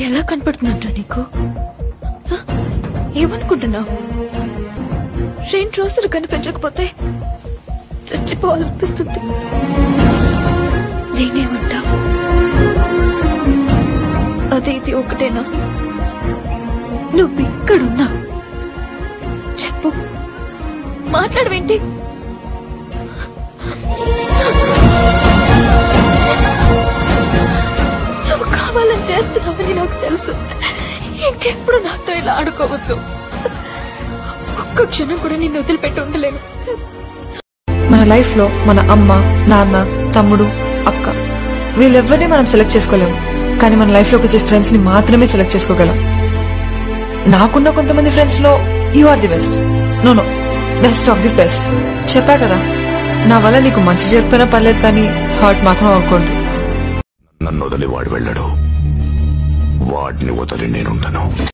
ఎలా కనపడుతుందంట నీకు? ఏమనుకుంటున్నావు? 2 రోజులు కనిపించకపోతే చచ్చిపోవాలనిపిస్తుంది. నేనేమంటా? అది ఇది ఒకటేనా? నువ్వు ఇక్కడున్నా చెప్పు, మాట్లాడవేంటి? నువ్వు కావాలని చేస్తున్నావని నాకు తెలుసు. ఇంకెప్పుడు నాతో ఇలా ఆడుకోవద్దు. ఒక్క క్షణం కూడా నిన్ను వదిలిపెట్టి ఉండలేను. మన లైఫ్ లో మన అమ్మ, నాన్న, తమ్ముడు, అక్క వీళ్ళెవ్వరినీ మనం సెలెక్ట్ చేసుకోలేము. కానీ మన లైఫ్ లోకి వచ్చే ఫ్రెండ్స్ ని మాత్రమే సెలెక్ట్ చేసుకోగలం. నాకున్న కొంతమంది ఫ్రెండ్స్ లో you are the best. No best of the best. చెప్పా కదా, నా వల్ల నీకు మంచి జరిపినా పర్లేదు, కానీ హర్ట్ మాత్రం అవ్వకూడదు. నన్ను వదిలి వాడు వెళ్ళడు, వాడిని వదిలి నేనుండను.